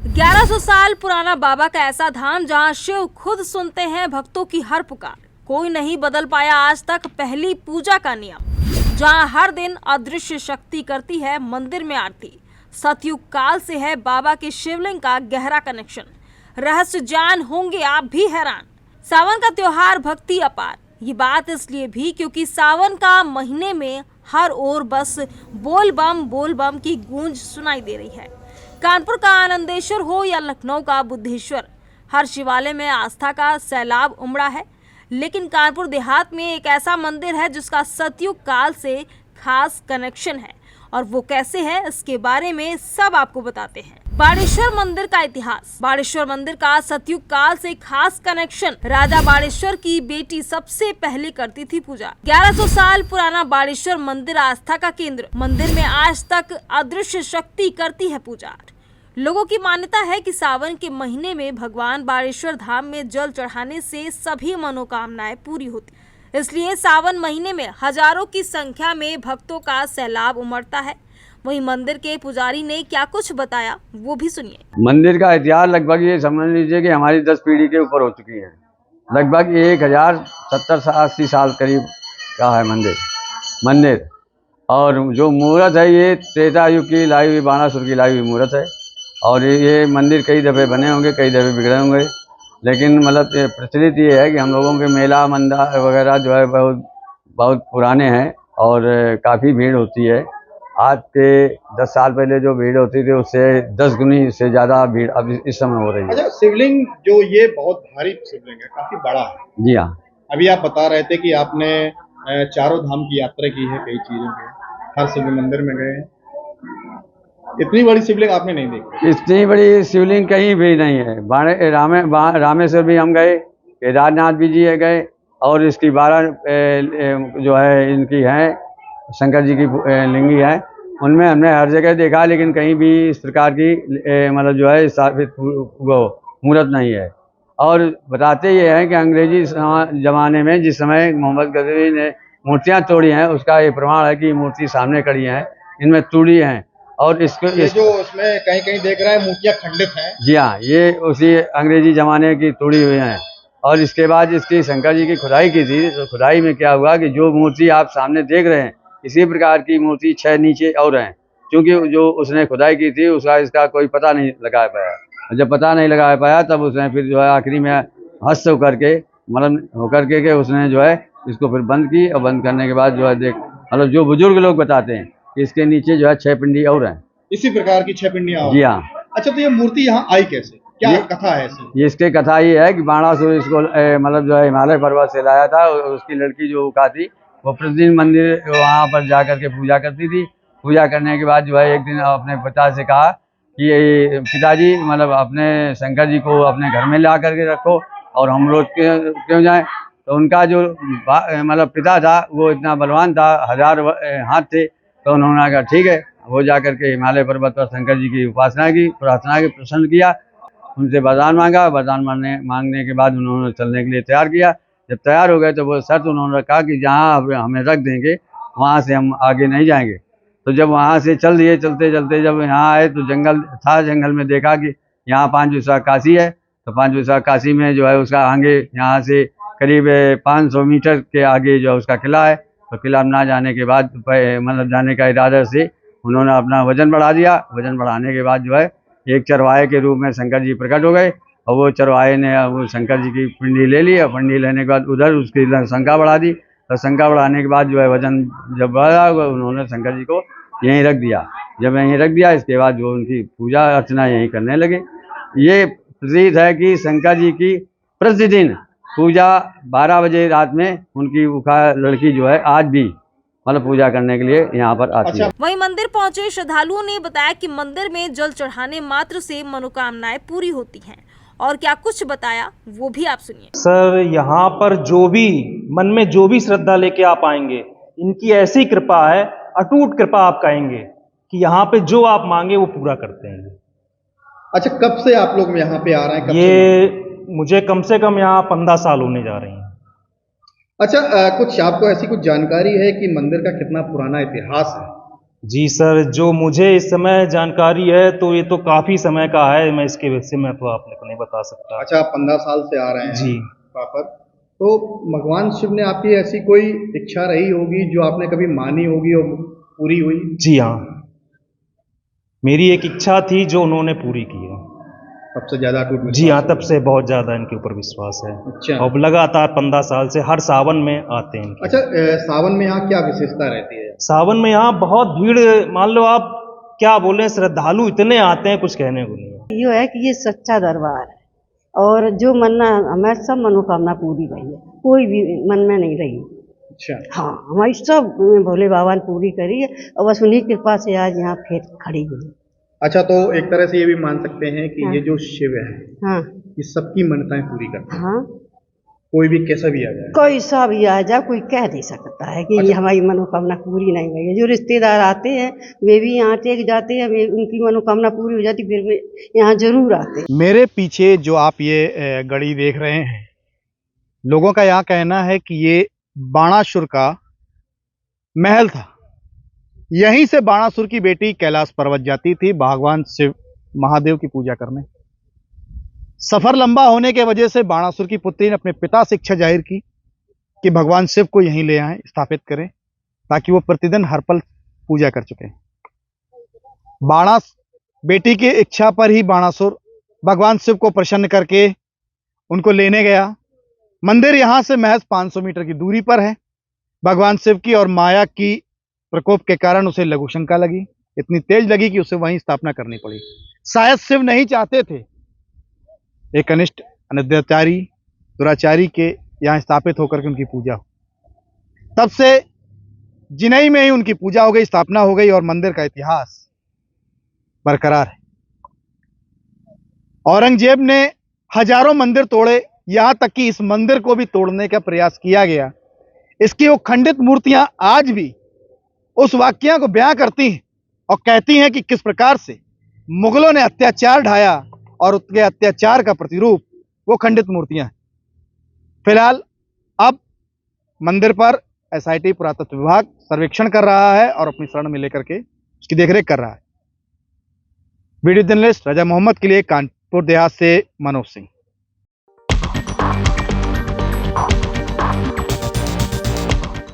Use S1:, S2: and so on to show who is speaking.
S1: 1100 साल पुराना बाबा का ऐसा धाम जहां शिव खुद सुनते हैं भक्तों की हर पुकार। कोई नहीं बदल पाया आज तक पहली पूजा का नियम। जहां हर दिन अदृश्य शक्ति करती है मंदिर में आरती। सतयुग काल से है बाबा के शिवलिंग का गहरा कनेक्शन। रहस्य जान होंगे आप भी हैरान। सावन का त्योहार भक्ति अपार। ये बात इसलिए भी क्योंकि सावन का महीने में हर ओर बस बोल बम की गूंज सुनाई दे रही है। कानपुर का आनंदेश्वर हो या लखनऊ का बुद्धेश्वर, हर शिवालय में आस्था का सैलाब उमड़ा है। लेकिन कानपुर देहात में एक ऐसा मंदिर है जिसका सतयुग काल से खास कनेक्शन है, और वो कैसे है इसके बारे में सब आपको बताते हैं। बाड़ेश्वर मंदिर का इतिहास। बाड़ेश्वर मंदिर का सतयुग काल से खास कनेक्शन। राजा बाड़ेश्वर की बेटी सबसे पहले करती थी पूजा। 1100 साल पुराना बाड़ेश्वर मंदिर आस्था का केंद्र। मंदिर में आज तक अदृश्य शक्ति करती है पूजा। लोगों की मान्यता है कि सावन के महीने में भगवान बाड़ेश्वर धाम में जल चढ़ाने से सभी मनोकामनाएं पूरी होती। इसलिए सावन महीने में हजारों की संख्या में भक्तों का सैलाब उमड़ता है। वहीं मंदिर के पुजारी ने क्या कुछ बताया वो भी सुनिए।
S2: मंदिर का इतिहास लगभग ये समझ लीजिए कि हमारी 10 पीढ़ी के ऊपर हो चुकी है। लगभग 1070-80 साल करीब का है मंदिर। और जो मूर्त है ये त्रेता युग की लाई हुई, बाणासुर की लाई हुई मूर्त है। और ये मंदिर कई दफ़े बने होंगे, कई दफ़े बिगड़े होंगे, लेकिन मतलब प्रचलित ये है कि हम लोगों के मेला मंदा वगैरह जो है बहुत पुराने हैं और काफ़ी भीड़ होती है। आज के 10 साल पहले जो भीड़ होती थी उससे 10 गुनी से ज़्यादा भीड़ अब इस समय हो रही है।
S3: अच्छा, शिवलिंग जो ये बहुत भारी शिवलिंग है, काफ़ी बड़ा है।
S2: जी हाँ।
S3: अभी आप बता रहे थे कि आपने चारों धाम की यात्रा की है, कई चीज़ों के हर शिव मंदिर में गए हैं। इतनी बड़ी शिवलिंग आपने नहीं देखी?
S2: इतनी बड़ी शिवलिंग कहीं भी नहीं है। रामेश्वर भी हम गए, केदारनाथ भी जी गए, और इसकी 12 जो है इनकी हैं शंकर जी की लिंगी है, उनमें हमने हर जगह देखा, लेकिन कहीं भी इस प्रकार की मतलब जो है स्थापित मूर्त नहीं है। और बताते ये हैं कि अंग्रेजी ज़माने में जिस समय मोहम्मद गजनवी ने मूर्तियाँ तोड़ी हैं उसका ये प्रमाण है कि मूर्ति सामने खड़ी हैं, इनमें तूड़ी हैं। और इसको
S3: जो उसमें कहीं कहीं देख रहा है मूर्तियाँ खंडित हैं।
S2: जी हाँ, ये उसी अंग्रेजी ज़माने की तोड़ी हुई हैं। और इसके बाद इसकी शंकर जी की खुदाई की थी, तो खुदाई में क्या हुआ कि जो मूर्ति आप सामने देख रहे हैं इसी प्रकार की मूर्ति 6 नीचे और हैं, क्योंकि जो उसने खुदाई की थी उसका इसका कोई पता नहीं लगा पाया। जब पता नहीं लगा पाया तब उसने फिर जो है आखिरी में हस्त होकर के उसने जो है इसको फिर बंद की, और बंद करने के बाद जो है मतलब जो बुजुर्ग लोग बताते हैं कि इसके नीचे जो है 6 पिंडी और हैं,
S3: इसी प्रकार की 6 पिंडियाँ।
S2: जी हाँ।
S3: अच्छा, तो ये मूर्ति यहाँ आई कैसे, क्या कथा है इसकी?
S2: ये इसकी कथा ये है कि बाणासुर इसको मतलब जो है हिमालय पर्वत से लाया था, और उसकी लड़की जो उका थी वो प्रतिदिन मंदिर वहाँ पर जा कर के पूजा करती थी। पूजा करने के बाद जो है एक दिन अपने पिता से कहा कि पिताजी मतलब अपने शंकर जी को अपने घर में ला करके रखो और हम लोग क्यों जाएं। तो उनका जो मतलब पिता था वो इतना बलवान था, 1000 हाथ थे, तो उन्होंने कहा ठीक है। वो जा करके हिमालय पर्वत पर शंकर जी की उपासना की, प्रार्थना की, प्रसन्न किया, उनसे वरदान मांगा। वरदान मांगने के बाद उन्होंने चलने के लिए तैयार किया। जब तैयार हो गए तो वो शर्त उन्होंने रखा कि जहाँ हमें रख देंगे वहाँ से हम आगे नहीं जाएंगे। तो जब वहाँ से चल दिए, चलते चलते जब यहाँ आए तो जंगल था, जंगल में देखा कि यहाँ 5 विशाख काशी है। तो 5 विशाख काशी में जो है उसका आगे यहाँ से करीब 500 मीटर के आगे जो उसका किला है। तो किला ना जाने के बाद मतलब जाने का इरादा से उन्होंने अपना वजन बढ़ा दिया। वजन बढ़ाने के बाद जो है एक चरवाहे के रूप में शंकर जी प्रकट हो गए, और वो चरवाहे ने वो शंकर जी की पिंडी ले ली, और पिंडी लेने के बाद उधर उसकी शंका बढ़ा दी। तो शंका बढ़ाने के बाद जो है वजन जब बढ़ा उन्होंने शंकर जी को यहीं रख दिया। जब यहीं रख दिया इसके बाद जो उनकी पूजा अर्चना यहीं करने लगे। ये प्रतीत है कि शंकर जी की प्रतिदिन पूजा 12 बजे रात में उनकी उखा लड़की जो है आज भी मतलब पूजा करने के लिए यहाँ पर आती है।
S1: वहीं मंदिर पहुंचे श्रद्धालुओं ने बताया कि मंदिर में जल चढ़ाने मात्र से मनोकामनाएं पूरी होती हैं, और क्या कुछ बताया वो भी आप सुनिए।
S4: सर, यहाँ पर जो भी मन में जो भी श्रद्धा लेके आप आएंगे, इनकी ऐसी कृपा है, अटूट कृपा आप कहेंगे कि यहाँ पे जो आप मांगे वो पूरा करते हैं।
S3: अच्छा, कब से आप लोग यहाँ पे आ रहे हैं?
S4: ये मुझे कम से कम यहाँ 15 साल होने जा रहे हैं।
S3: अच्छा, कुछ आपको ऐसी कुछ जानकारी है कि मंदिर का कितना पुराना इतिहास है?
S4: जी सर, जो मुझे इस समय जानकारी है तो ये तो काफी समय का है, मैं इसके वजह में तो आपने को नहीं बता सकता।
S3: अच्छा, आप 15 साल से आ रहे हैं
S4: जी।
S3: वहाँ पर, तो भगवान शिव ने आपकी ऐसी कोई इच्छा रही होगी जो आपने कभी मानी होगी और पूरी हुई?
S4: जी हाँ, मेरी एक इच्छा थी जो उन्होंने पूरी की है।
S3: सबसे ज्यादा अटूट विश्वास
S4: जी हाँ,
S3: है।
S4: तब से बहुत ज्यादा इनके ऊपर विश्वास है।
S3: अच्छा।
S4: और लगातार 15 साल से हर सावन में आते हैं इनके।
S3: अच्छा, सावन में यहाँ क्या विशेषता रहती है?
S4: सावन में यहाँ बहुत भीड़, मान लो आप क्या बोले, श्रद्धालु इतने आते हैं कुछ कहने को नहीं।
S5: ये है कि ये सच्चा दरबार है और जो मन्ना हमारी सब मनोकामना पूरी हुई है, कोई भी मन में नहीं रही।
S3: अच्छा।
S5: हाँ, हमारी सब भोले बाबा ने पूरी करी है और बस उन्हीं की कृपा से आज यहाँ फिर खड़ी हुई।
S3: अच्छा, तो एक तरह से ये भी मान सकते हैं कि
S5: हाँ।
S3: ये जो शिव है
S5: हाँ
S3: ये सबकी मनताएं पूरी करता है,
S5: हाँ,
S3: कोई भी कैसा भी आ जाए।
S5: कोई सा भी आ जाए, कोई कह नहीं सकता है कि ये हमारी मनोकामना पूरी नहीं हुई है। जो रिश्तेदार आते हैं वे भी यहाँ टेक जाते हैं, उनकी मनोकामना पूरी हो जाती फिर वे यहाँ जरूर आते हैं।
S3: मेरे पीछे जो आप ये गढ़ी देख रहे हैं, लोगों का यहाँ कहना है कि ये बाणासुर का महल था। यहीं से बाणासुर की बेटी कैलाश पर्वत जाती थी भगवान शिव महादेव की पूजा करने। सफर लंबा होने के वजह से बाणासुर की पुत्री ने अपने पिता से इच्छा जाहिर की कि भगवान शिव को यहीं ले आए, स्थापित करें, ताकि वो प्रतिदिन हर पल पूजा कर चुके। बेटी की इच्छा पर ही बाणासुर भगवान शिव को प्रसन्न करके उनको लेने गया। मंदिर यहां से महज 500 मीटर की दूरी पर है। भगवान शिव की और माया की प्रकोप के कारण उसे लघु शंका लगी, इतनी तेज लगी कि उसे वहीं स्थापना करनी पड़ी। शायद शिव नहीं चाहते थे एक अनिष्ट, अनद्याचारी, दुराचारी के यहाँ स्थापित होकर के उनकी पूजा हो। तब से जिनई में ही उनकी पूजा हो गई, स्थापना हो गई और मंदिर का इतिहास बरकरार है। औरंगजेब ने हजारों मंदिर तोड़े, यहां तक कि इस मंदिर को भी तोड़ने का प्रयास किया गया। इसकी वो खंडित मूर्तियां आज भी उस वाकया को बयां करती हैं और कहती हैं कि किस प्रकार से मुगलों ने अत्याचार ढाया और उसके अत्याचार का प्रतिरूप वो खंडित मूर्तियां हैं। फिलहाल अब मंदिर पर एसआईटी पुरातत्व विभाग सर्वेक्षण कर रहा है और अपनी शरण में लेकर के उसकी देखरेख कर रहा है। वीडियो जर्नलिस्ट रजा मोहम्मद के लिए कानपुर देहात से मनोज सिंह।